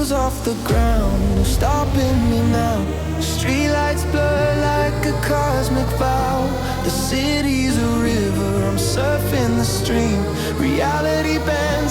wheels off the ground, no stopping me now. Streetlights blur like a cosmic vow. The city's a river, I'm surfing the stream. Reality bends